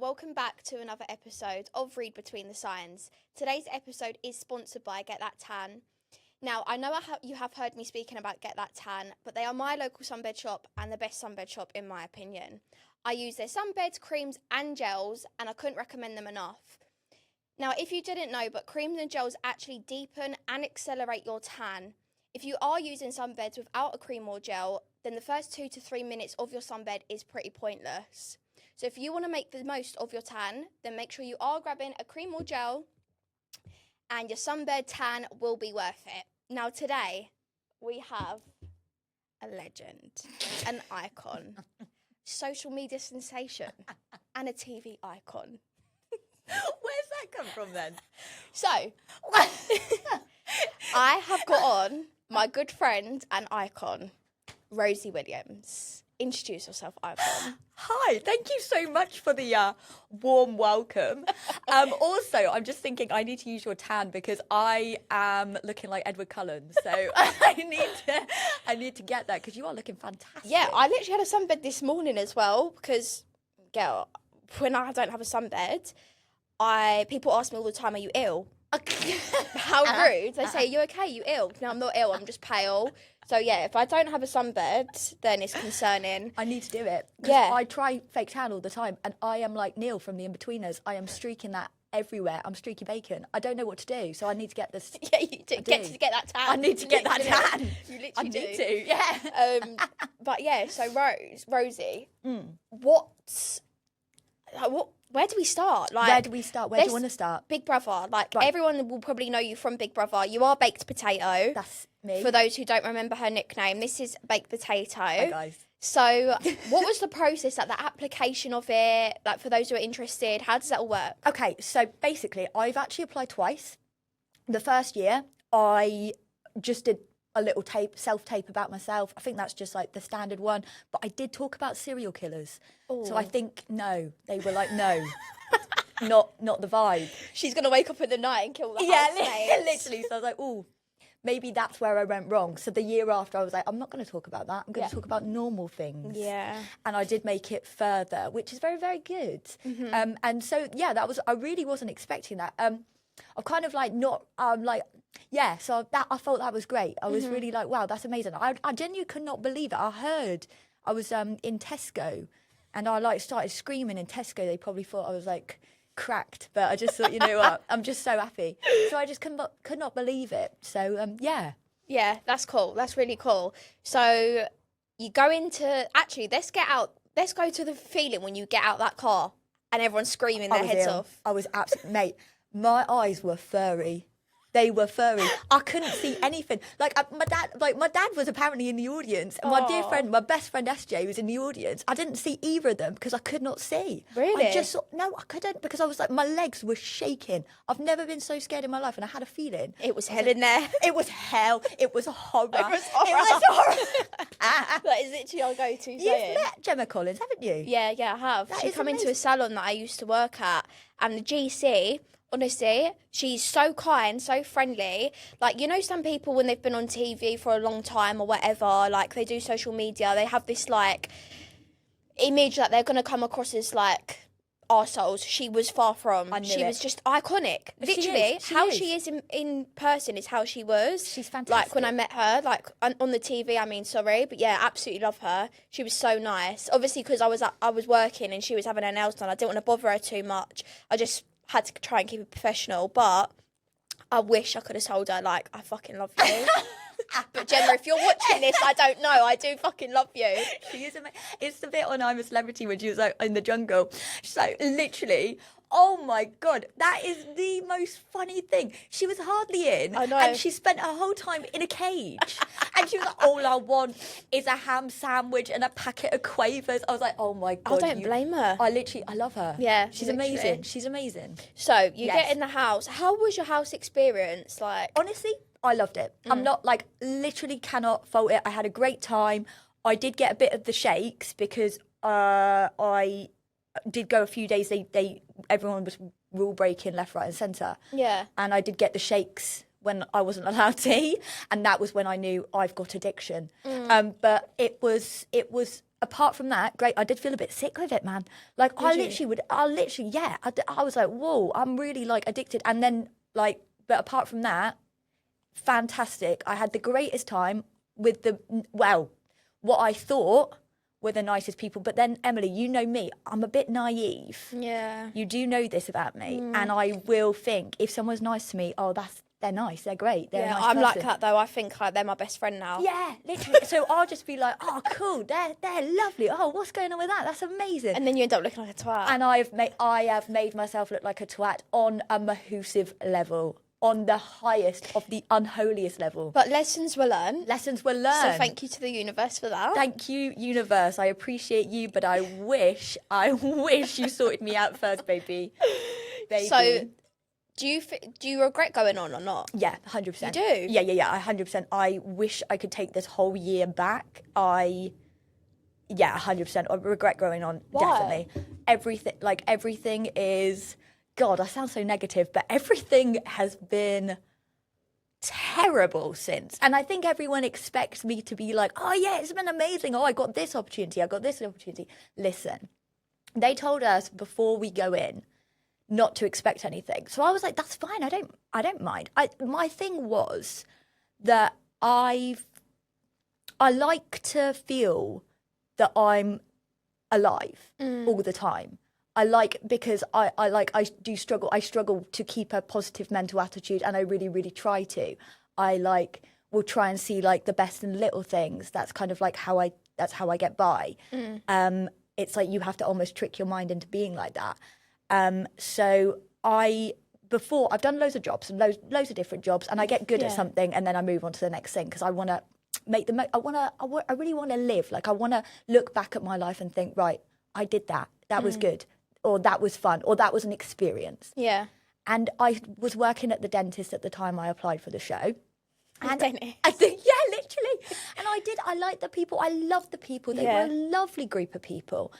welcome back to another episode of Read Between the Signs. Today's episode is sponsored by Get That Tan. Now, I know you have heard me speaking about Get That Tan, but they are my local sunbed shop and the best sunbed shop in my opinion. I use their sunbeds, creams and gels, and I couldn't recommend them enough. Now, if you didn't know, but creams and gels actually deepen and accelerate your tan. If you are using sunbeds without a cream or gel, then the first 2 to 3 minutes of your sunbed is pretty pointless. So if you want to make the most of your tan, then make sure you are grabbing a cream or gel and your sunbed tan will be worth it. Now today, we have a legend, an icon, social media sensation, and a TV icon. Where's that come from then? So, I have got on my good friend and icon, Rosie Williams. Introduce yourself, icon. Hi, thank you so much for the warm welcome. Also, I'm just thinking I need to use your tan because I am looking like Edward Cullen. So I need to get that because you are looking fantastic. Yeah, I literally had a sunbed this morning as well because, girl, when I don't have a sunbed, people ask me all the time, are you ill? How rude. They say, are you okay? You ill? No, I'm not ill. I'm just pale. So, yeah, if I don't have a sunbed, then it's concerning. I need to do it. Yeah. I try fake tan all the time, and I am like Neil from The In-Betweeners. I am streaking that everywhere. I'm streaky bacon. I don't know what to do, so I need to get this. Yeah, you do. Get that tan. I need to get that tan. You literally I need to, yeah. But, yeah, so Rosie, where do we start? Like, where do we start? Where do you want to start? Big Brother. Like, everyone will probably know you from Big Brother. You are Baked Potato. That's me. For those who don't remember her nickname, this is Baked Potato. Hi, guys. So, what was the process, like the application of it? Like, for those who are interested, how does that all work? Okay, so basically, I've actually applied twice. The first year, I just did a little self-tape about myself. I think that's just like the standard one. But I did talk about serial killers. Ooh. So I think, no. They were like, no, not the vibe. She's going to wake up in the night and kill the housemates. Literally. So I was like, ooh, maybe that's where I went wrong. So the year after, I was like, I'm not going to talk about that. I'm going to talk about normal things. Yeah. And I did make it further, which is very, very good. Mm-hmm. And so, yeah, I really wasn't expecting that. I've kind of like yeah, so I thought that was great. I was really like, wow, that's amazing. I genuinely could not believe it. I was in Tesco and I like started screaming in Tesco. They probably thought I was like cracked, but I just thought, you know what, I'm just so happy. So I just could not believe it. So, yeah. Yeah, that's cool. That's really cool. So you go actually, let's go to the feeling when you get out that car and everyone's screaming their heads off. I was absolutely, mate, my eyes were furry. They were furry. I couldn't see anything. Like my dad was apparently in the audience, and my dear friend, my best friend SJ, was in the audience. I didn't see either of them because I could not see. Really? I couldn't because I was like, my legs were shaking. I've never been so scared in my life, and I had a feeling it was hell in there. It was hell. It was horror. It was horror. That is literally our go-to. You've met Gemma Collins, haven't you? Yeah, I have. She come into a salon that I used to work at, and the GC. Honestly, she's so kind, so friendly. Like, you know, some people when they've been on TV for a long time or whatever, like they do social media, they have this like image that they're going to come across as like arseholes. She was far from. She was just iconic. Literally, she is in person is how she was. She's fantastic. Like when I met her, like on the TV, but yeah, absolutely love her. She was so nice. Obviously, because I was working and she was having her nails done, I didn't want to bother her too much. I just had to try and keep it professional, but I wish I could have told her, like, I fucking love you. But Gemma, if you're watching this, I don't know. I do fucking love you. She is amazing. It's the bit on I'm a Celebrity when she was like in the jungle. She's like, literally, oh my God, that is the most funny thing. She was hardly in. I know. And she spent her whole time in a cage. And she was like, all I want is a ham sandwich and a packet of Quavers. I was like, oh my God. I don't blame her. I love her. Yeah. She's amazing. She's amazing. So you get in the house. How was your house experience? Like, honestly, I loved it. I'm not like, literally cannot fault it. I had a great time. I did get a bit of the shakes because I did go a few days. Everyone was rule breaking left, right, and centre. Yeah. And I did get the shakes when I wasn't allowed to eat, and that was when I knew I've got addiction. But it was apart from that, great. I did feel a bit sick with it, man. Like I literally, yeah. I was like, whoa, I'm really like addicted. And then like, but apart from that, fantastic. I had the greatest time with what I thought were the nicest people. But then, Emily, you know me, I'm a bit naive. Yeah. You do know this about me. And I will think if someone's nice to me, oh, they're nice, they're great. They're a nice I'm like person. that though. I think like they're my best friend now. Yeah, literally. So I'll just be like, oh, cool, they're lovely. Oh, what's going on with that? That's amazing. And then you end up looking like a twat. And I have made myself look like a twat on a mahoosive level, on the highest of the unholiest level. But lessons were learned. Lessons were learned. So thank you to the universe for that. Thank you, universe. I appreciate you, but I wish you sorted me out first, baby. So, do you regret going on or not? Yeah, 100%. You do? Yeah, 100%. I wish I could take this whole year back. 100%. I regret going on. Why? Definitely. Everything is. God, I sound so negative, but everything has been terrible since. And I think everyone expects me to be like, oh yeah, it's been amazing. Oh, I got this opportunity. I got this opportunity. Listen, they told us before we go in not to expect anything. So I was like, that's fine. I don't mind. My thing was that I like to feel that I'm alive all the time. Because I do struggle. I struggle to keep a positive mental attitude, and I really, really try to. I will try and see like the best in little things. That's kind of like how I get by. It's like you have to almost trick your mind into being like that. So I've done loads of jobs and loads of different jobs, and I get good at something, and then I move on to the next thing because I want to make I really want to live. Like I want to look back at my life and think, right, I did that. That was good. Or that was fun, or that was an experience. Yeah. And I was working at the dentist at the time I applied for the show. And dentist. I think, yeah, literally. And I liked the people. I loved the people. They were a lovely group of people.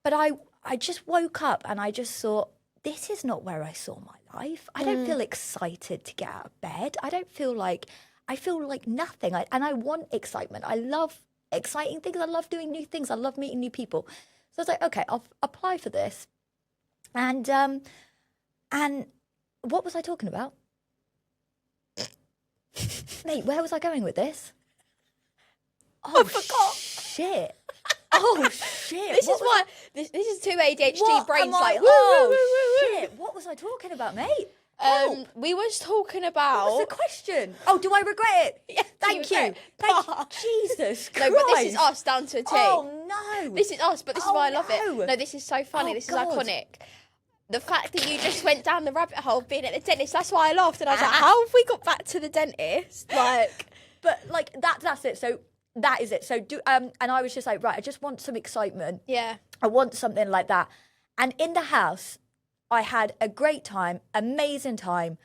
But I just woke up and I just thought, this is not where I saw my life. I don't feel excited to get out of bed. I feel like nothing. And I want excitement. I love exciting things. I love doing new things. I love meeting new people. So I was like, okay, I'll apply for this. And what was I talking about? Mate, where was I going with this? Oh, I forgot. Shit. Oh, shit. This is why this is two ADHD brains like, shit. What was I talking about, mate? We was talking about... What was the question? Oh, do I regret it? Yeah, Thank you. Jesus Christ. No, but this is us down to a T. Oh, no. This is us, but this is why I love no. it. No, this is so funny. This God. is iconic. The fact that you just went down the rabbit hole of being at the dentist, that's why I laughed. And I was like, how have we got back to the dentist? But that's it. So that is it. So and I was just like, right, I just want some excitement. Yeah. I want something like that. And in the house, I had a great time, amazing time.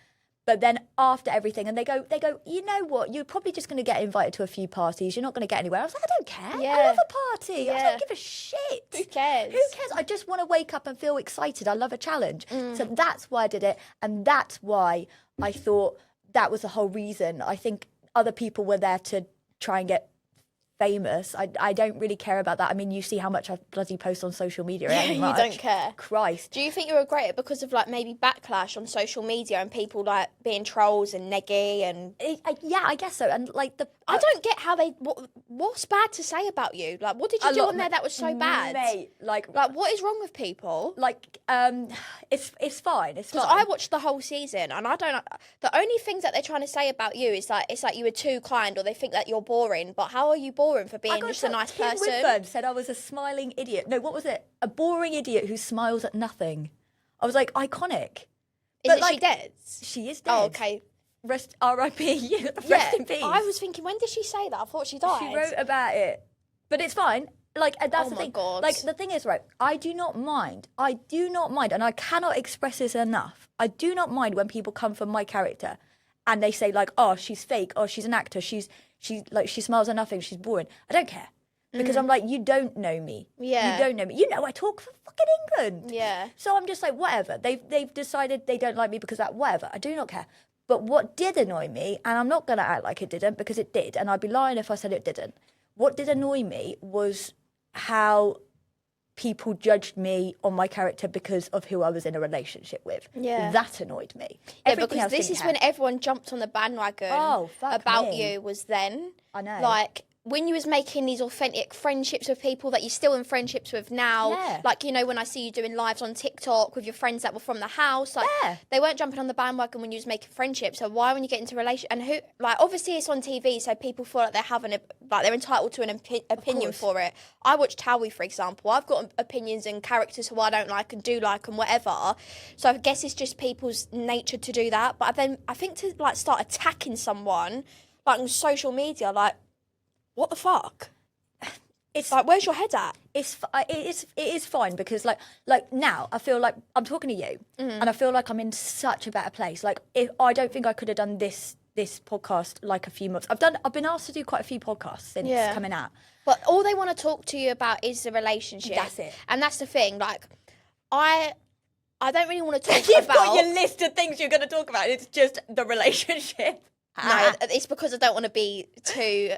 But then after everything, and they go, you know what? You're probably just going to get invited to a few parties. You're not going to get anywhere. I was like, I don't care. Yeah. I love a party. Yeah. I don't give a shit. Who cares? Who cares? I just want to wake up and feel excited. I love a challenge. So that's why I did it. And that's why I thought that was the whole reason. I think other people were there to try and get famous. I don't really care about that. I mean, you see how much I bloody post on social media. Yeah, you don't care. Christ. Do you think you regret it because of like maybe backlash on social media and people like being trolls and neggy and? Yeah, I guess so. And like I don't get how what's bad to say about you? Like, what did you do on there that was so bad? Mate, like what is wrong with people? Like, it's fine. It's because fine. I watched the whole season and I don't. The only things that they're trying to say about you is like it's like you were too kind or they think that you're boring. But how are you boring for being just a nice Kim person? Whitburn said I was a smiling idiot. No, what was it? A boring idiot who smiles at nothing. I was like, iconic. She dead? She is dead. Oh, okay. Rest R.I.P. Rest in peace. I was thinking, when did she say that? I thought she died. She wrote about it. But it's fine. Like, that's the thing. God. Like, the thing is, right, I do not mind, and I cannot express this enough. I do not mind when people come from my character and they say, like, oh, she's fake, oh, she's an actor, she smiles at nothing, she's boring. I don't care. Because I'm like, you don't know me. Yeah. You don't know me. You know I talk for fucking England. Yeah. So I'm just like, whatever. They've decided they don't like me because of that, whatever. I do not care. But what did annoy me, and I'm not going to act like it didn't because it did, and I'd be lying if I said it didn't. What did annoy me was how people judged me on my character because of who I was in a relationship with. Yeah. That annoyed me. Yeah, Everything because else this didn't is care. when everyone jumped on the bandwagon about you was then. I know. Like, when you was making these authentic friendships with people that you're still in friendships with now. Yeah. Like, you know, when I see you doing lives on TikTok with your friends that were from the house. Like, Yeah. they weren't jumping on the bandwagon when you was making friendships. So why when you get into a relationship? And who, like, obviously it's on TV, so people feel like they're having they're entitled to an opinion for it. I watched Howie, for example. I've got opinions and characters who I don't like and do like and whatever. So I guess it's just people's nature to do that. But then I think to, like, start attacking someone, like, on social media, like, what the fuck? It's like, where's your head at? It is fine because like now I feel like I'm talking to you and I feel like I'm in such a better place. Like, if I don't think I could have done this podcast like a few months. I've been asked to do quite a few podcasts since coming out. But all they want to talk to you about is the relationship. That's it. And that's the thing. Like, I don't really want to talk You've about. got your list of things you're going to talk about. It's just the relationship. No, it's because I don't want to be too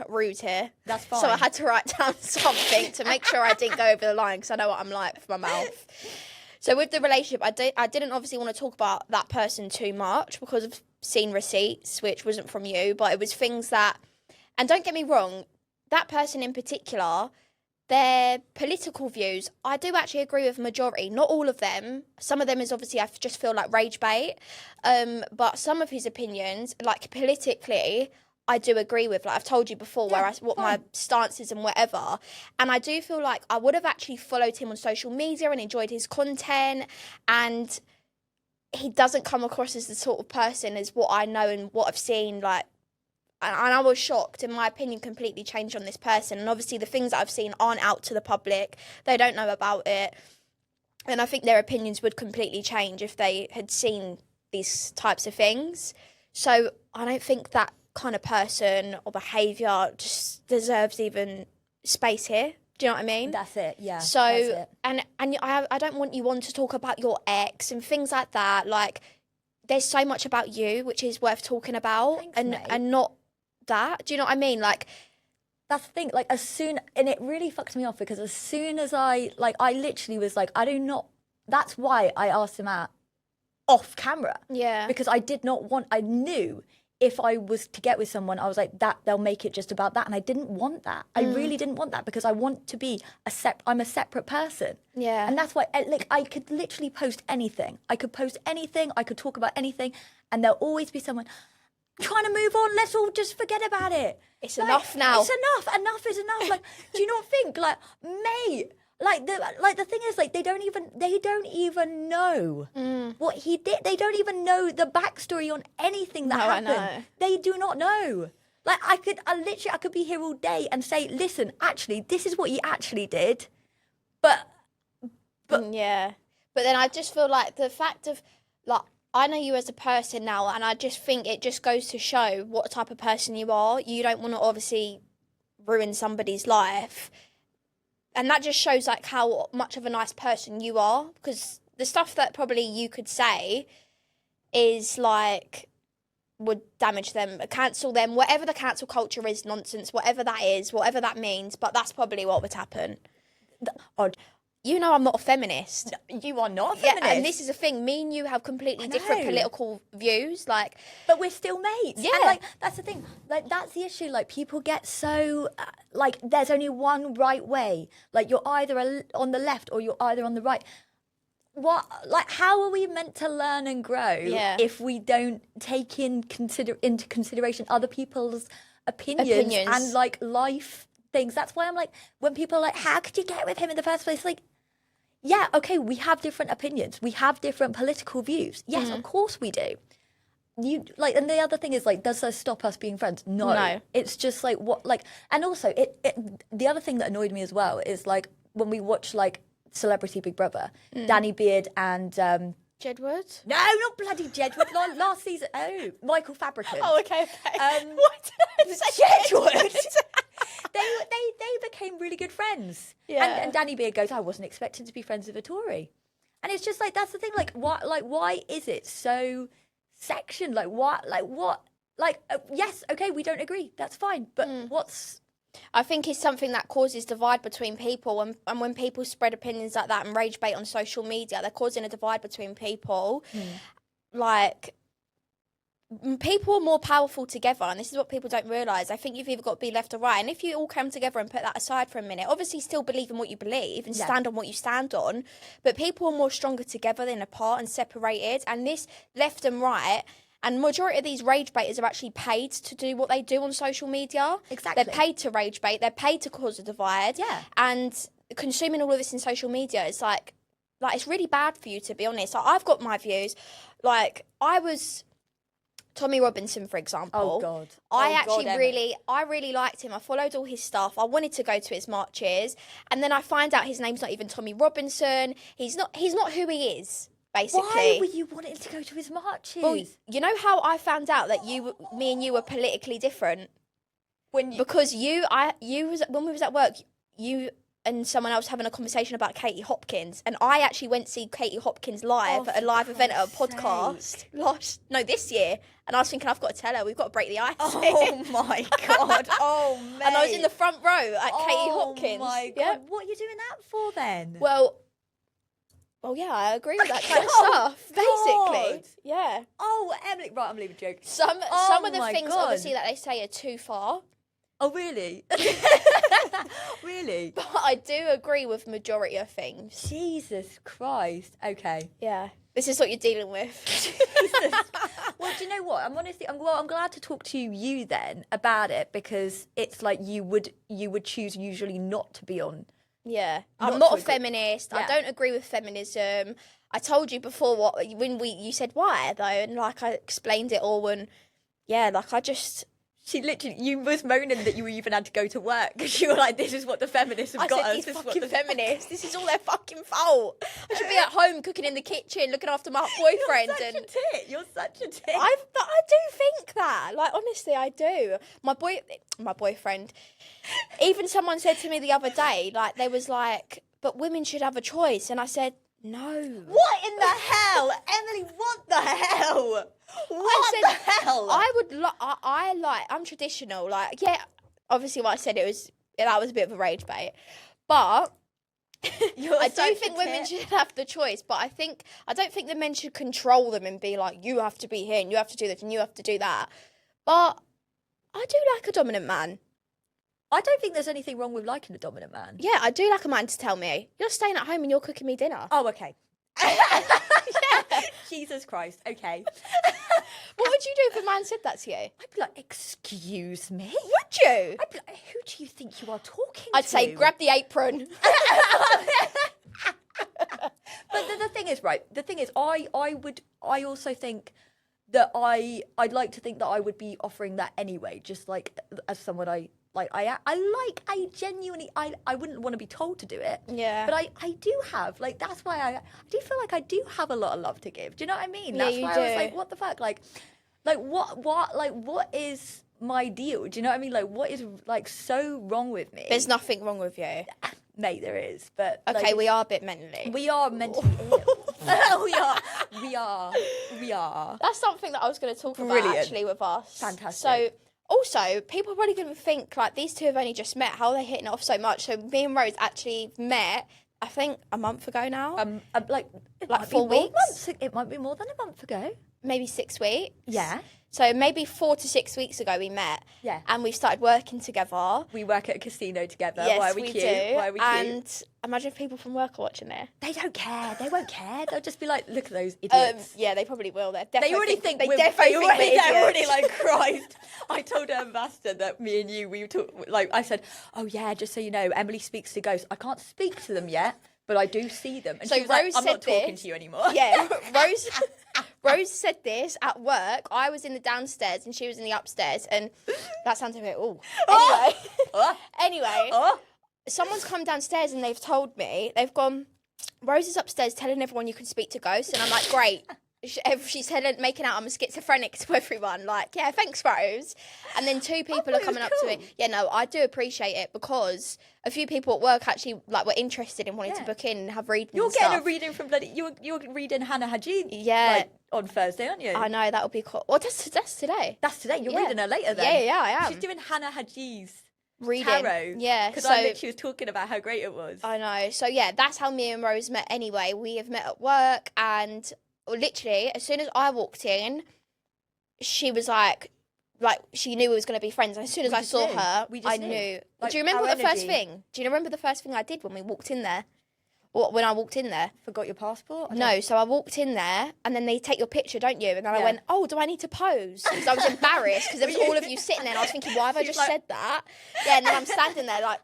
rude here. That's fine. So I had to write down something to make sure I didn't go over the line because I know what I'm like with my mouth. So with the relationship, I didn't obviously want to talk about that person too much because I've seen receipts, which wasn't from you, but it was things that, and don't get me wrong, that person in particular, their political views, I do actually agree with majority. Not all of them. Some of them is obviously I just feel like rage bait. But some of his opinions, like politically, I do agree with. Like I've told you before, what my stance is and whatever. And I do feel like I would have actually followed him on social media and enjoyed his content. And he doesn't come across as the sort of person as what I know and what I've seen. Like, and I was shocked, and my opinion completely changed on this person. And obviously, the things that I've seen aren't out to the public; they don't know about it. And I think their opinions would completely change if they had seen these types of things. So I don't think that kind of person or behaviour just deserves even space here. Do you know what I mean? That's it, yeah. So, that's it. and I don't want you on to talk about your ex and things like that. Like, there's so much about you which is worth talking about. Thanks, and mate. and not that. Do you know what I mean? Like, that's the thing. Like, and it really fucks me off because as soon as I literally was like, I do not. That's why I asked him out off camera. yeah. Because I did not want. I knew if I was to get with someone, I was like, that they'll make it just about that, and I didn't want that. I really didn't want that because I want to be I'm a separate person. Yeah. And that's why, like, I could literally post anything. I could post anything. I could talk about anything, and there'll always be someone trying to move on. Let's all just forget about it. It's enough now. It's enough. Enough is enough. Like, do you not think, like, mate? Like the thing is, like, they don't even know what he did. They don't even know the backstory on anything that happened. I know. They do not know. Like, I could be here all day and say, listen, actually, this is what he actually did, but yeah. But then I just feel like the fact of, like, I know you as a person now, and I just think it just goes to show what type of person you are. You don't want to obviously ruin somebody's life. And that just shows, like, how much of a nice person you are. Because the stuff that probably you could say is, like, would damage them, cancel them, whatever the cancel culture is, nonsense, whatever that is, whatever that means. But that's probably what would happen. You know I'm not a feminist. you are not a feminist. Yeah, and this is a thing. Me and you have completely different political views. Like, but we're still mates. Yeah. And, like, that's the thing. Like, that's the issue. Like, people get so, like, there's only one right way. Like, you're either on the left or you're either on the right. What, like, how are we meant to learn and grow if we don't take into consideration other people's opinions and, like, life things? That's why I'm like, when people are like, how could you get with him in the first place? Like, yeah, okay, we have different opinions. We have different political views. Yes, of course we do. You like, and the other thing is, like, does that stop us being friends? No. It's just like, what, like, and also the other thing that annoyed me as well is, like, when we watch, like, Celebrity Big Brother, Danny Beard and Jedward? no, not bloody Jedward. Last season. Oh, Michael Fabricant. Oh, okay. What? Jedward. They became really good friends. Yeah. And Danny Beard goes, I wasn't expecting to be friends with a Tory. And it's just like, that's the thing. Like, why is it so sectioned? Like, what? Like, what? Like, yes, okay, we don't agree. That's fine. But what's I think it's something that causes divide between people, and when people spread opinions like that and rage bait on social media, they're causing a divide between people. Like, people are more powerful together, and this is what people don't realise. I think you've either got to be left or right, and if you all come together and put that aside for a minute, obviously still believe in what you believe and stand on what you stand on, but people are more stronger together than apart and separated. And this left and right, and majority of these rage baiters are actually paid to do what they do on social media. Exactly. They're paid to rage bait, they're paid to cause a divide. Yeah. And consuming all of this in social media is like it's really bad for you, to be honest. Like, I've got my views. Like, I was Tommy Robinson, for example. Oh, God. I really liked him. I followed all his stuff. I wanted to go to his marches. And then I find out his name's not even Tommy Robinson. He's not who he is, basically. Why were you wanting to go to his marches? Well, you know how I found out that me and you were politically different? Because when we was at work, you and someone else having a conversation about Katie Hopkins, and I actually went to see Katie Hopkins live at a live event at a podcast this year, and I was thinking, I've got to tell her, we've got to break the ice. Oh my God. Oh, mate. And I was in the front row at Katie Hopkins. Oh my God. Yeah. What are you doing that for then? Well, yeah, I agree with that kind of stuff, basically. God. Yeah. Oh, Emily. Right, I'm leaving a joke. Some of the things, obviously, that they say are too far. Oh, really? Really? But I do agree with majority of things. Jesus Christ. Okay. Yeah. This is what you're dealing with. Jesus. Well, do you know what? I'm glad to talk to you then about it, because it's like you would choose usually not to be on. Yeah. I'm not a feminist. Yeah. I don't agree with feminism. I told you before you said why though, and like I explained it all, and yeah, like I just. You was moaning that you even had to go to work because you were like, this is what the feminists have got us. I said, these fucking feminists, this is all their fucking fault. I should be at home cooking in the kitchen, looking after my boyfriend. You're such a tit. But I do think that. Like, honestly, I do. My boyfriend, even someone said to me the other day, like, they was like, but women should have a choice. And I said, no. What in the hell? Emily, what the hell? What the hell? I'm traditional. Like, yeah, obviously what I said, that was a bit of a rage bait. But I do think women should have the choice, but I don't think the men should control them and be like, you have to be here and you have to do this and you have to do that. But I do like a dominant man. I don't think there's anything wrong with liking a dominant man. Yeah, I do like a man to tell me, you're staying at home and you're cooking me dinner. Oh, okay. Yeah. Jesus Christ, okay. What would you do if a man said that to you? I'd be like, excuse me? Would you? I'd be like, who do you think you are talking to? I'd say, grab the apron. But the thing is, right, I also think that I'd like to think that I would be offering that anyway, just like as someone I genuinely, I wouldn't want to be told to do it. Yeah. But I do have, like, that's why I do feel like I do have a lot of love to give. Do you know what I mean? Yeah, That's you why do. I was like, what the fuck? Like what is my deal? Do you know what I mean? Like, what is, like, so wrong with me? There's nothing wrong with you. Mate, there is. But, okay, like, we are a bit mentally. we are mentally ill. We are. That's something that I was going to talk about, Brilliant. actually, with us. Fantastic. So, also, people are probably going to think, like, these two have only just met. How are they hitting it off so much? So, me and Rose actually met, I think, a month ago now. Like 4 weeks? It might be more than a month ago. Maybe 6 weeks. Yeah. So, maybe 4 to 6 weeks ago we met. Yeah. And we've started working together. We work at a casino together. Yes, Why are we cute? do. Why are we cute? And imagine if people from work are watching it. They don't care. They won't care. They'll just be like, look at those idiots. Yeah, they probably will. They Already think they're like, Christ. I told our ambassador that me and you, we talk, like, I said, oh yeah, just so you know, Emily speaks to ghosts. I can't speak to them yet, but I do see them. And so she was Rose like, I'm not said talking this. to you anymore. Yeah, Rose said this at work. I was in the downstairs and she was in the upstairs, and that sounds a bit, Anyway, someone's come downstairs and they've told me, they've gone, Rose is upstairs telling everyone you can speak to ghosts, and I'm like, great. She's making out I'm a schizophrenic to everyone. Like, yeah, thanks, Rose. And then 2 people are coming up to me. Yeah, no, I do appreciate it, because a few people at work actually, like, were interested in wanting to book in and have readings. You're and getting stuff. a reading from you're reading Hannah Haji. Yeah. Like, on Thursday, aren't you? I know, that would be cool. Well, that's today. That's today. You're reading her later then. Yeah, I am. She's doing Hannah Haji's reading. tarot. Yeah. Because So I literally was talking about how great it was. I know. So yeah, that's how me and Rose met anyway. We have met at work, and literally as soon as I walked in, she was like she knew we was going to be friends. And as soon as I saw her, I knew. Like, do you remember our the first energy. thing? Do you remember the first thing I did when we walked in there? Or when I walked in there? Forgot your passport? No, so I walked in there, and then they take your picture, don't you? And then I went, oh, do I need to pose? Because I was embarrassed, because there was all of you sitting there, and I was thinking, why have I just said that? Yeah, and then I'm standing there like,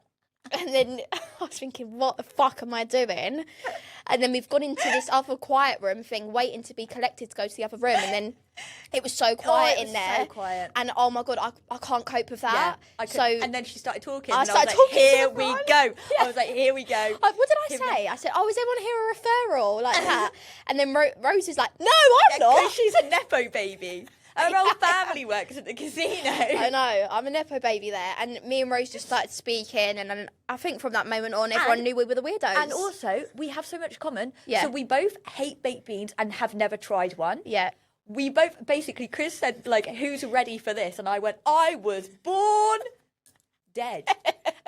and then I was thinking, what the fuck am I doing? And then we've gone into this other quiet room thing, waiting to be collected to go to the other room, and then it was so quiet in there. So quiet. And oh my God, I can't cope with that. Yeah, and then she started talking. I and started I was like, talking here to we everyone. go. Yeah. I was like, here we go. What did I say? I said, oh, is anyone here a referral? Like that. And then Rose is like, no, I'm not. Because she's a Nepo baby. Her whole family works at the casino. I know, I'm a Nepo baby there. And me and Rose just started speaking, and then I think from that moment on, everyone knew we were the weirdos. And also, we have so much common. Yeah. So we both hate baked beans and have never tried one. Yeah. We both, basically, Chris said, like, who's ready for this? And I went, I was born dead.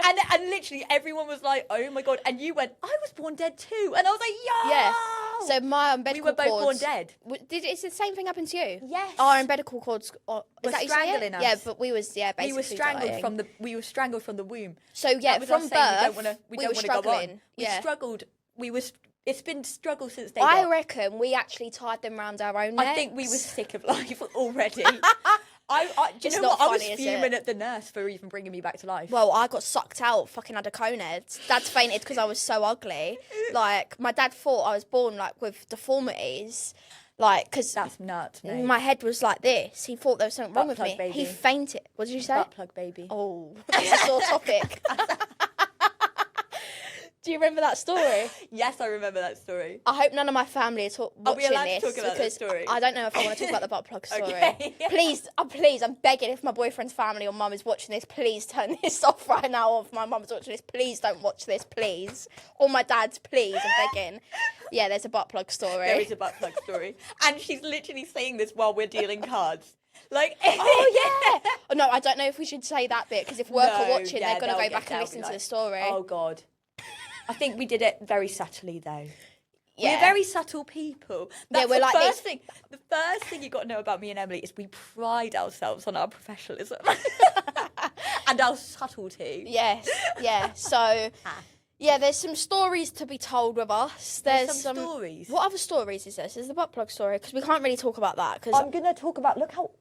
and literally everyone was like, oh my God. And you went, I was born dead too. And I was like, Yeah. So my umbilical we were both cords, born dead. Is the same thing happen to you? Yes. Our umbilical cords is Were that how you say strangling it? us. Yeah, but we was basically We were strangled dying. we were strangled from the womb. So yeah, That was from us birth, saying we don't were want to go on. struggling. We Yeah. struggled. It's been struggle since day I dot. reckon we actually tied them round our own necks. I think we were sick of life already. Do you It's know not what? I was funny, is fuming it? at the nurse for even bringing me back to life. Well, I got sucked out, fucking had a cone head. Dad's fainted because I was so ugly. Like, my dad thought I was born, like, with deformities. Like, because That's nuts, mate. my head was like this. He thought there was something wrong with Butt me. plug He baby. fainted. What did you say? Butt plug baby. Oh, that's a sore topic. Do you remember that story? Yes, I remember that story. I hope none of my family are watching we allowed to this, talk about that because story? I don't know if I want to talk about the butt plug story. Okay. Please, I'm begging, if my boyfriend's family or mum is watching this, please turn this off right now. Or if my mum's watching this, please don't watch this, please. Or my dad's, please, I'm begging. Yeah, there's a butt plug story. There is a butt plug story. And she's literally saying this while we're dealing cards. Like, oh yeah. Oh, no, I don't know if we should say that bit, because if work are No, watching, yeah, they're going to they'll go back and they'll listen be to like, the story. Oh God. I think we did it very subtly though. Yeah. We're very subtle people. That's we're the like first this. thing. The first thing you got to know about me and Emily is we pride ourselves on our professionalism and our subtlety. Yes, yeah. So, yeah, there's some stories to be told with us. There's some stories. What other stories is this? Is the butt plug story? Because we can't really talk about that. Because I'm gonna talk about. Look how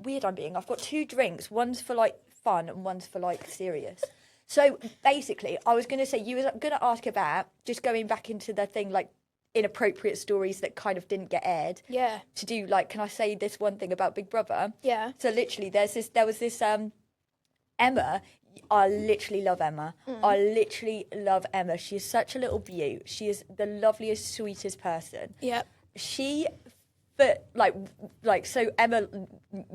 weird I'm being. I've got 2 drinks. One's for like fun and one's for like serious. So basically, I was gonna say you were gonna ask about just going back into the thing like inappropriate stories that kind of didn't get aired. Yeah. To do like, can I say this one thing about Big Brother? Yeah. So literally, there was this Emma. I literally love Emma. I literally love Emma. She is such a little beaut. She is the loveliest, sweetest person. Yep. But so Emma,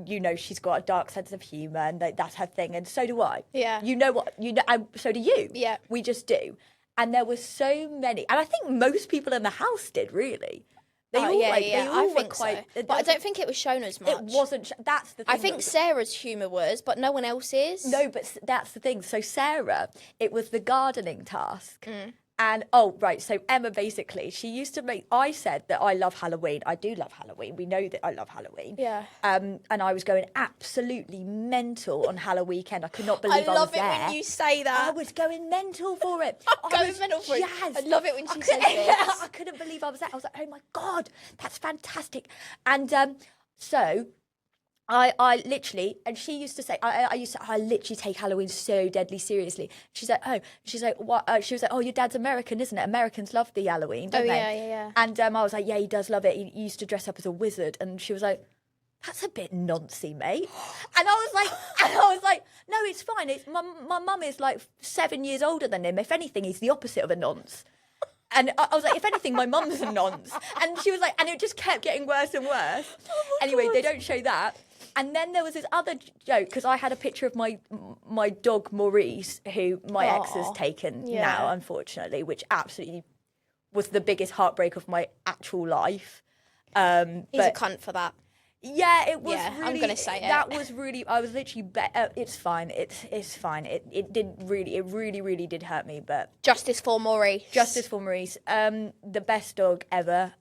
you know, she's got a dark sense of humour, and that's her thing, and so do I. Yeah. You know what? You know, so do you. Yeah. We just do. And there were so many, and I think most people in the house did really. They all I were think quite. so. But I don't think it was shown as much. It wasn't. That's the thing. I think Sarah's humour was, but no one else's. No, but that's the thing. So Sarah, it was the gardening task. Mm. And, so Emma basically, she used to I said that I love Halloween. I do love Halloween. We know that I love Halloween. Yeah. And I was going absolutely mental on Halloween weekend. I could not believe I was there. I love it when you say that. I was going mental for it. I was mental for it. jazzed. I love it when she says this. I couldn't believe I was there. I was like, oh my God, that's fantastic. And so I literally, and she used to say, I literally take Halloween so deadly seriously. She's like, what? She was like, oh, your dad's American, isn't it? Americans love the Halloween, don't they? Yeah. And I was like, yeah, he does love it. He used to dress up as a wizard. And she was like, that's a bit noncy, mate. And I was like, no, it's fine. It's my mum is like 7 years older than him. If anything, he's the opposite of a nonce. And I was like, if anything, my mum's a nonce. And she was like, and it just kept getting worse and worse. Anyway, God. they don't show that. And then there was this other joke, because I had a picture of my dog Maurice, who my ex has taken now, unfortunately, which absolutely was the biggest heartbreak of my actual life. He's a cunt for that. Yeah, it was Yeah, really... I'm gonna say it. That was really... I was literally... it's fine. It's fine. It didn't really... It really, really did hurt me, but... Justice for Maurice. Justice for Maurice. The best dog ever.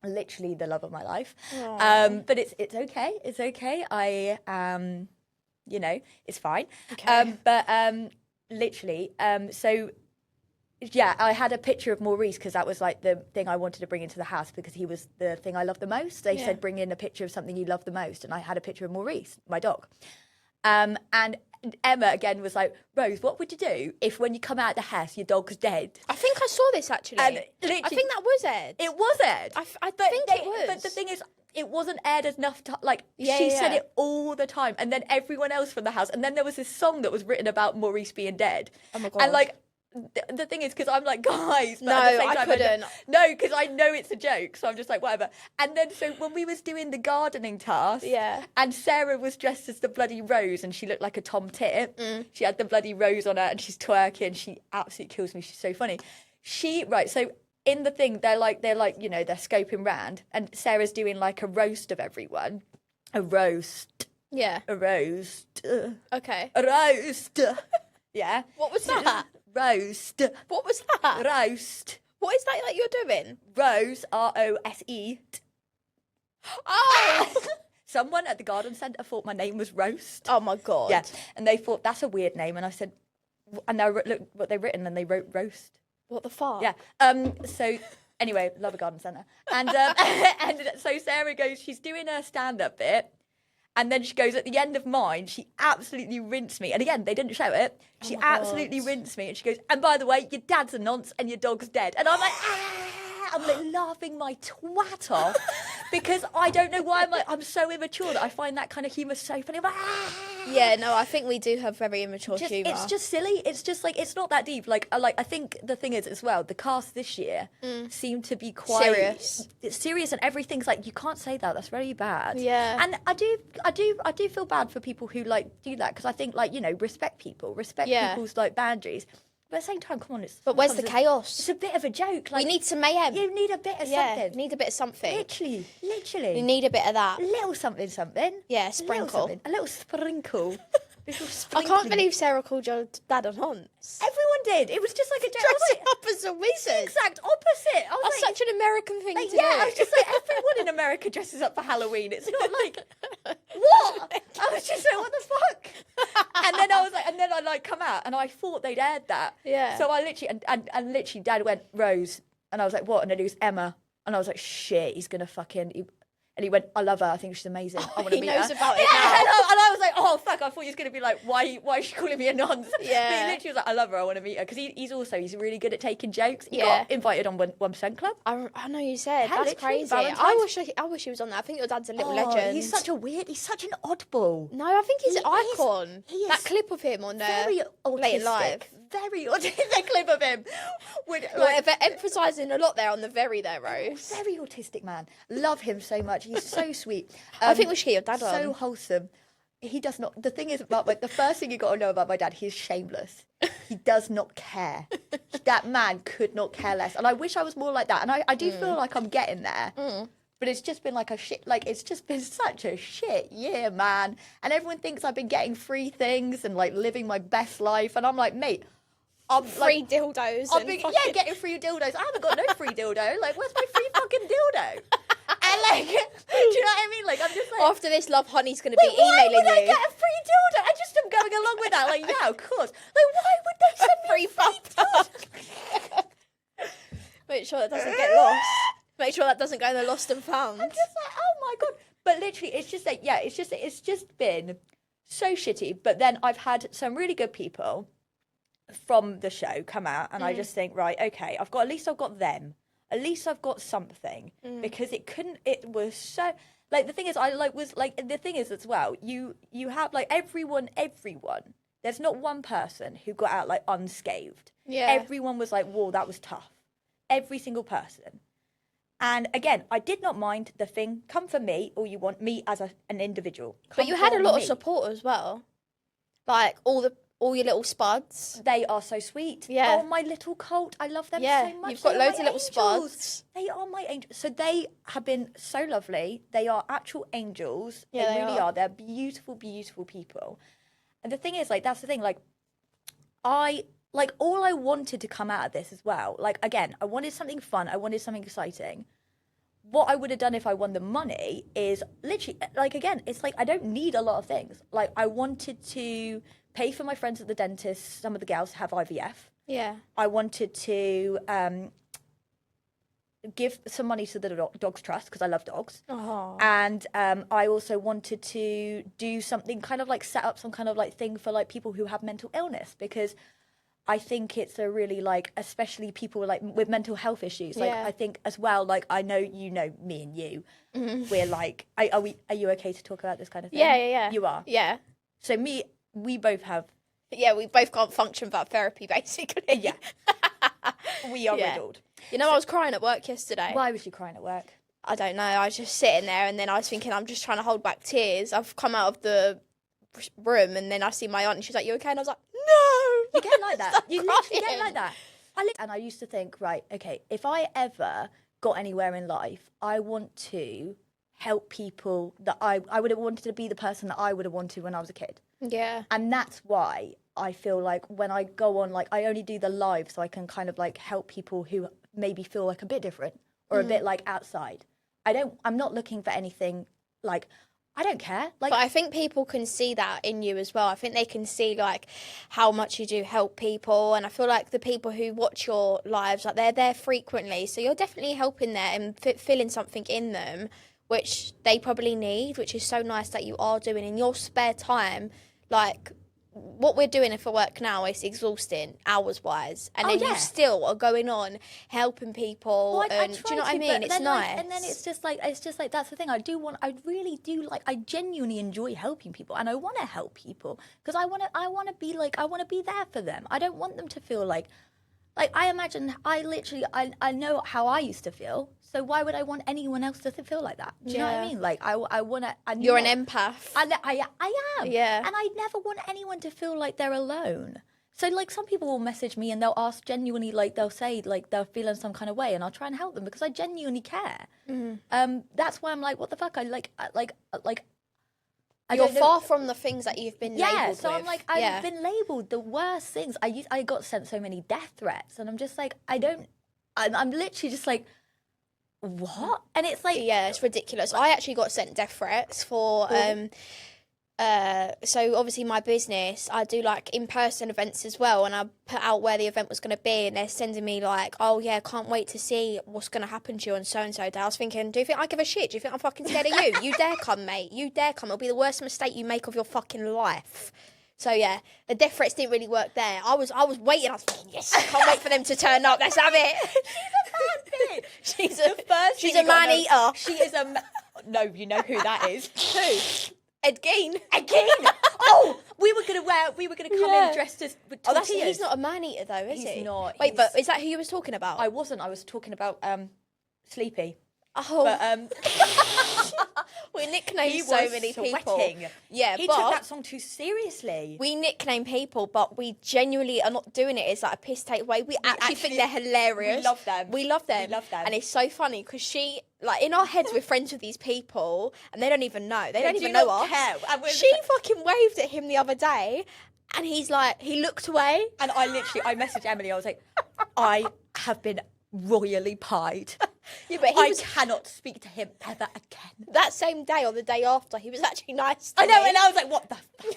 Literally the love of my life. But it's okay. It's okay. It's fine. Okay. Literally, so... Yeah, I had a picture of Maurice because that was like the thing I wanted to bring into the house because he was the thing I loved the most. They said bring in a picture of something you love the most, and I had a picture of Maurice, my dog. And Emma again was like, Rose, what would you do if when you come out of the house your dog's dead? I think I saw this actually. And I literally, think that was Ed. it was Ed. I think it was. But the thing is, it wasn't aired enough to she said it all the time, and then everyone else from the house, and then there was this song that was written about Maurice being dead. Oh my God. And the thing is, because I'm like, guys, but no, at the same I time, couldn't. No, because I know it's a joke, so I'm just like, whatever. And then, so when we was doing the gardening task, and Sarah was dressed as the bloody Rose, and she looked like a Tom Tit. She had the bloody rose on her, and she's twerking. She absolutely kills me. She's so funny. So in the thing, they're scoping round, and Sarah's doing like a roast of everyone. A roast. Yeah. A roast. Okay. A roast. Yeah. What was that? Roast. What was that? Roast. What is that you're doing? Rose, Rose. Oh! Someone at the garden centre thought my name was Roast. Oh my God. Yeah, and they thought that's a weird name, and I said, and I look what they've written, and they wrote Roast. What the fuck? Yeah. So anyway, love a garden centre, and and so Sarah goes, she's doing her stand-up bit. And then she goes, at the end of mine, she absolutely rinsed me. And again, they didn't show it. She absolutely rinsed me. And she goes, and by the way, your dad's a nonce and your dog's dead. And I'm like, I'm like laughing my twat off because I don't know why I'm so immature that I find that kind of humour so funny. I'm like, Yeah, no, I think we do have very immature humour. It's just silly. It's just like, it's not that deep. I think the thing is as well, the cast this year seemed to be quite serious. It's serious, and everything's like, you can't say that. That's very bad. Yeah. And I do feel bad for people who do that, because I think respect people's boundaries. But at the same time, come on, But where's the chaos? It's a bit of a joke. We need some mayhem. You need a bit of something. Need a bit of something. Literally. We need a bit of that. A little something. Yeah, sprinkle. A little sprinkle. I can't believe Sarah called your dad a nonce. Everyone did. It was just like a joke. Dressing up as a wizard. Exact opposite. I was That's like, such an American thing to do. I was just like, everyone in America dresses up for Halloween. It's not like, what? I was just like, what the fuck? And then I was like, and then I come out, and I thought they'd aired that. Yeah. So I literally, and literally, Dad went, Rose, and I was like, what? And then he was Emma, and I was like, shit, he's gonna fucking. And he went, I love her. I think she's amazing. I want to meet her. He knows about it Yeah, now. and I was like, oh, fuck. I thought he was going to be like, why is she calling me a nonce? Yeah. But he literally was like, I love her. I want to meet her. Because he's really good at taking jokes. He Yeah. got invited on 1% Club. I know you said. Yeah, That's literally, crazy. Valentine's. I wish he was on that. I think your dad's a little Oh, legend. he's such an oddball. No, I think he's an He is- icon. he is That clip of him on Very Late autistic. Live. Very autistic. That clip of him. With, They're emphasising a lot there on the very there, Rose. very autistic man. Love him so much. He's so sweet. I think we should get your dad on. So wholesome. He does not. The thing is about the first thing you got to know about my dad, he's shameless. He does not care. That man could not care less. And I wish I was more like that. And I do feel like I'm getting there. But it's just been like a shit. Like, it's just been such a shit year, man. And everyone thinks I've been getting free things and living my best life. And I'm like, mate, I'm free dildos. I've been, getting free dildos. I haven't got no free dildo. Where's my free fucking dildo? And do you know what I mean? I'm just like, After this, Love Honey's going to be why emailing would I you. get a free dildo? I just am going along with that. Yeah, of course. Why would they send me Free free dildo? Make sure that doesn't get lost. Make sure that doesn't go in the lost and found. I'm just like, oh my God. But literally, it's just like, yeah, it's just been so shitty. But then I've had some really good people from the show come out, and I just think, right, okay, at least I've got them. At least I've got something, because it was so, the thing is, the thing is as well, you have everyone, there's not one person who got out unscathed. Yeah. Everyone was like, whoa, that was tough. Every single person. And again, I did not mind the thing, come for me, or you want me as an individual. But you had a lot of support as well. All the all your little spuds. They are so sweet. Yeah. Oh, my little cult. I love them Yeah, so much. you've got They are loads my of little angels. spuds. They are my angels. So they have been so lovely. They are actual angels. Yeah, they really are. They're beautiful, beautiful people. And the thing is, like, that's the thing. Like, all I wanted to come out of this as well. Like, again, I wanted something fun. I wanted something exciting. What I would have done if I won the money is literally, like, again, it's like I don't need a lot of things. Like, I wanted to pay for my friends at the dentist, some of the girls have IVF. Yeah. I wanted to give some money to the Dogs Trust because I love dogs. Oh. And I also wanted to do something kind of like set up some kind of like thing for like people who have mental illness, because I think it's a really like, especially people like with mental health issues. Like, I think as well, like, I know, you know, me and you, we're like, are you okay to talk about this kind of thing? Yeah. You are? Yeah. So we both have. Yeah, we both can't function without therapy, basically. Yeah. We are riddled. You know, I was crying at work yesterday. Why was you crying at work? I don't know. I was just sitting there and then I was thinking, I'm just trying to hold back tears. I've come out of the room and then I see my aunt and she's like, you okay? And I was like, no. You get like that. You literally crying. get like that. And I used to think, right, okay, if I ever got anywhere in life, I want to help people that I would have wanted to be the person that I would have wanted when I was a kid. Yeah. And that's why I feel like when I go on, like, I only do the live so I can kind of like help people who maybe feel like a bit different or a bit like outside. I'm not looking for anything, like, I don't care. Like, but I think people can see that in you as well. I think they can see like how much you do help people, and I feel like the people who watch your lives, like, they're there frequently, so you're definitely helping them and filling something in them which they probably need, which is so nice that you are doing in your spare time. Like, what we're doing for work now is exhausting hours-wise, and then you still are going on helping people. Well, and do you know what I mean? It's nice. And then it's just like that's the thing. I really do, like, I genuinely enjoy helping people, and I want to help people because I want to be there for them. I don't want them to feel like I imagine I know how I used to feel. So why would I want anyone else to feel like that? Do you know what I mean? Like, I want to... You're an empath. I am. Yeah. And I never want anyone to feel like they're alone. So, like, some people will message me and they'll ask genuinely, like, they'll say, like, they're feeling some kind of way, and I'll try and help them because I genuinely care. That's why I'm like, what the fuck? You're far from the things that you've been labelled with. I'm like, I've been labelled the worst things. I got sent so many death threats, and I'm just like, I'm literally just like, what? And it's like, yeah, it's ridiculous. I actually got sent death threats for so obviously my business, I do like in-person events as well, and I put out where the event was going to be, and they're sending me like, oh yeah, can't wait to see what's going to happen to you on so-and-so day. I was thinking, do you think I give a shit? Do you think I'm fucking scared of you? You dare come, mate. You dare come. It'll be the worst mistake you make of your fucking life. So yeah, the death threats didn't really work there. I was waiting. I was thinking, yes, I can't wait for them to turn up. Let's have it. she's a bad bitch. She's a man eater. She is a. No, you know who that is. Who? Ed Gein. Oh, we were gonna come in dressed as tortillas. He's not a man eater though, is he? He's not. Wait, but is that who you was talking about? I wasn't. I was talking about Sleepy. Oh. But we nicknamed so many people. Yeah, he but took that song too seriously. We nickname people, but we genuinely are not doing it as like a piss take way. We actually think they're hilarious. We love them. We love them. And it's so funny because she, like, in our heads, we're friends with these people, and they don't even know. They don't even know us. Care. She fucking waved at him the other day, and he's like, he looked away. And I messaged Emily. I was like, I have been royally pied. Yeah, but I cannot speak to him ever again. That same day or the day after, he was actually nice to I know, me. and I was like, what the fuck?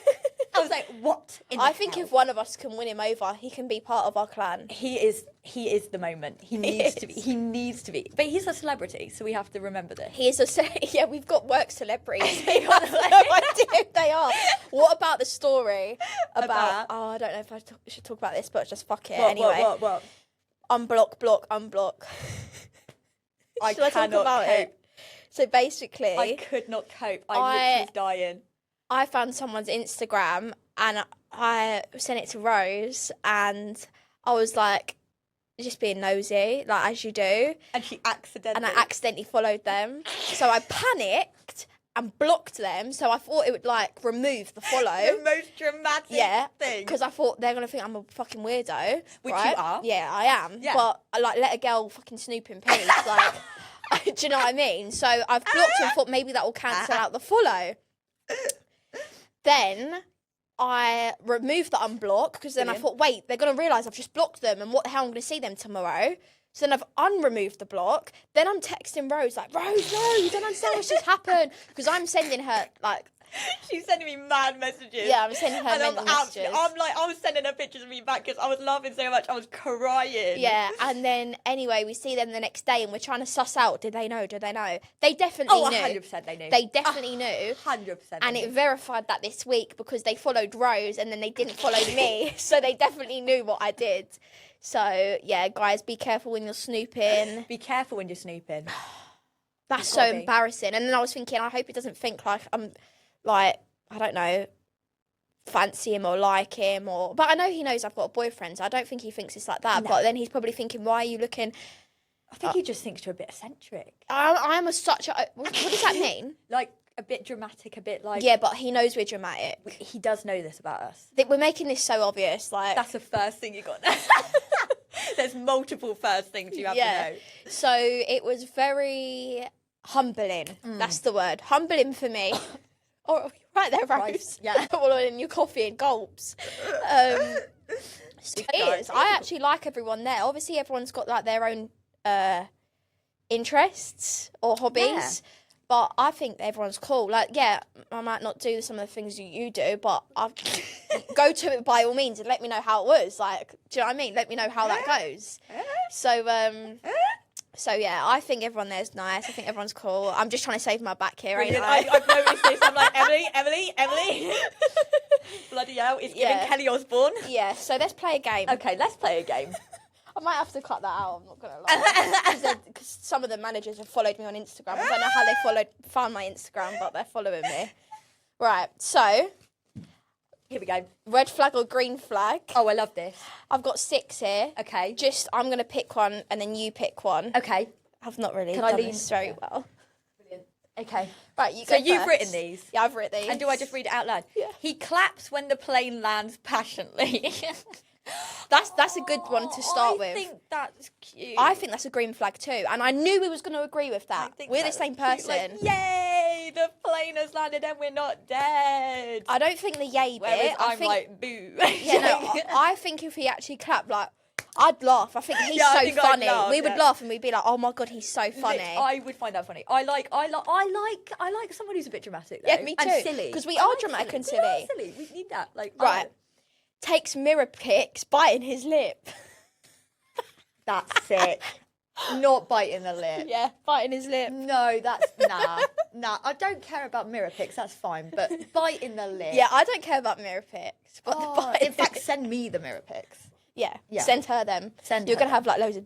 I was like, what in the I think hell? if one of us can win him over, he can be part of our clan. He is the moment. He needs to be. He needs to be. But he's a celebrity, so we have to remember this. He is yeah, we've got work celebrities. We have no idea who they are. What about the story about oh, I don't know if I should talk about this, but just fuck it anyway. What? Unblock. I cannot cope. It? So basically, I could not cope. I literally was dying. I found someone's Instagram and I sent it to Rose, and I was like, just being nosy, like as you do. And she accidentally. And I accidentally followed them. So I panicked and blocked them. So I thought it would like remove the follow. The most dramatic thing. Because I thought they're gonna think I'm a fucking weirdo. Which right? you are. Yeah, I am. Yeah. But I like let a girl fucking snoop in peace. Like, do you know what I mean? So I've blocked and thought maybe that will cancel out the follow. Then I removed the unblock because then I thought, wait, they're gonna realise I've just blocked them, and what the hell I'm gonna see them tomorrow. So then I've unremoved the block. Then I'm texting Rose like, Rose, no, you don't understand what's just happened. Because I'm sending her like, she's sending me mad messages. yeah, I'm sending her mental messages. I'm like, I was sending her pictures of me back because I was laughing so much. I was crying. Yeah, and then anyway, we see them the next day and we're trying to suss out, did they know? They definitely knew. 100% they knew. They definitely knew. 100%. And it verified that this week because they followed Rose and then they didn't follow me. So they definitely knew what I did. So, yeah, guys, be careful when you're snooping. Be careful when you're snooping. That's so embarrassing. And then I was thinking, I hope he doesn't think like I'm, like, I don't know, fancy him or like him. But I know he knows I've got a boyfriend, so I don't think he thinks it's like that. No. But then he's probably thinking, why are you looking... I think he just thinks you're a bit eccentric. I'm such a... What does that mean? Like, a bit dramatic, a bit like... Yeah, but he knows we're dramatic. He does know this about us. We're making this so obvious, like... That's the first thing you got. There's multiple first things you have to know. So it was very humbling. That's the word. Humbling for me. Oh, right there, Rose. Yeah. All in your coffee and gulps. It is. I actually like everyone there. Obviously, everyone's got like their own interests or hobbies. Yeah. But I think everyone's cool. Like, yeah, I might not do some of the things you do, but I'll go to it by all means and let me know how it was. Like, do you know what I mean? Let me know how that goes. So yeah, I think everyone there's nice. I think everyone's cool. I'm just trying to save my back here, ain't I? I've noticed this. I'm like, Emily. Bloody hell, it's giving Kelly Osbourne. Yeah, so let's play a game. Okay, let's play a game. I might have to cut that out, I'm not going to lie. Because some of the managers have followed me on Instagram. I don't know how they found my Instagram, but they're following me. Right, so... Here we go. Red flag or green flag? Oh, I love this. I've got 6 here. Okay. I'm going to pick one and then you pick one. Okay. I've not really done this very well. Brilliant. Okay. Right, you go So you've first. written these? Yeah, I've written these. And do I just read it out loud? Yeah. He claps when the plane lands passionately. That's a good one to start with. I think that's cute. I think that's a green flag too. And I knew we was going to agree with that. We're the same person. Like, yay, the plane has landed and we're not dead. I don't think the yay bit. I'm like, boo. Yeah, no, I think if he actually clapped, like, I'd laugh. I think he's so funny. We would laugh and we'd be like, oh my God, he's so funny. I would find that funny. I like someone who's a bit dramatic though. Yeah, me too. And silly. Because we are dramatic and silly. We are silly. We need that. Like, right. Takes mirror pics, biting his lip. That's sick. Not biting the lip. Yeah, biting his lip. No, that's nah. I don't care about mirror pics. That's fine, but biting the lip. Yeah, I don't care about mirror pics. But in fact, send me the mirror pics. Yeah. Send her them. You're gonna have like loads of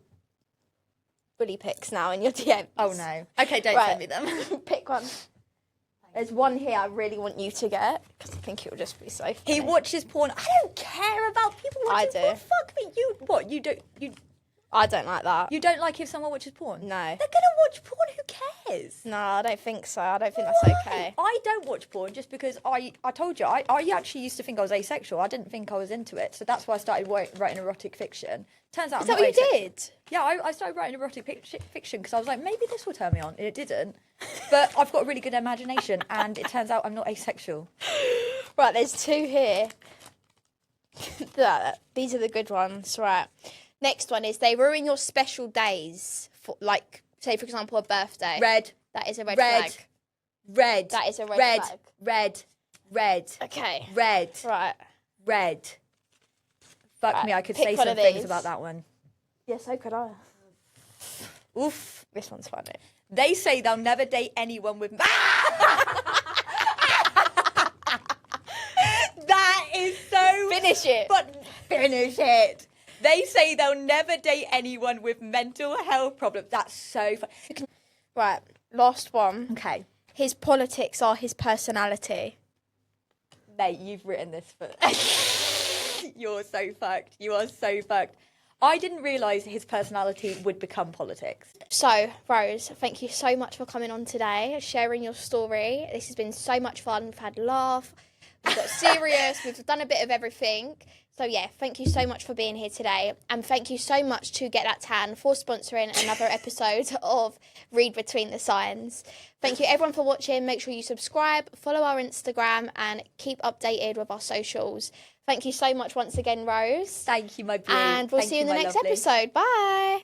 bully pics now in your DMs. Oh no. Okay, don't send me them. Pick one. There's one here I really want you to get because I think it will just be so funny. He watches porn. I don't care about people watching porn. Fuck me. I don't like that. You don't like if someone watches porn? No. They're gonna watch porn. Who cares? No, I don't think so. I don't think that's okay. I don't watch porn just because I told you I actually used to think I was asexual. I didn't think I was into it, so that's why I started writing erotic fiction. Turns out Is that what you did? Yeah, I started writing erotic fiction because I was like, maybe this will turn me on, and it didn't. But I've got a really good imagination, and it turns out I'm not asexual. Right, there's 2 here. These are the good ones, right. Next one is they ruin your special days, for, like, say, for example, a birthday. Red. That is a red flag. Red. That is a red flag. Red. Okay. Red. Right. Red. Fuck me, I could say some things about that one. Yeah, so could I. Oof. This one's funny. They say they'll never date anyone with... That is so... Finish it. But finish it. They say they'll never date anyone with mental health problems. That's so funny. Right, last one. Okay. His politics are his personality. Mate, you've written this for... You're so fucked. You are so fucked. I didn't realise his personality would become politics. So, Rose, thank you so much for coming on today, sharing your story. This has been so much fun. We've had a laugh, we've got serious, we've done a bit of everything. So, yeah, thank you so much for being here today. And thank you so much to Get That Tan for sponsoring another episode of Read Between the Signs. Thank you, everyone, for watching. Make sure you subscribe, follow our Instagram, and keep updated with our socials. Thank you so much once again, Rose. Thank you, my boo. And we'll see you in the next episode. Bye.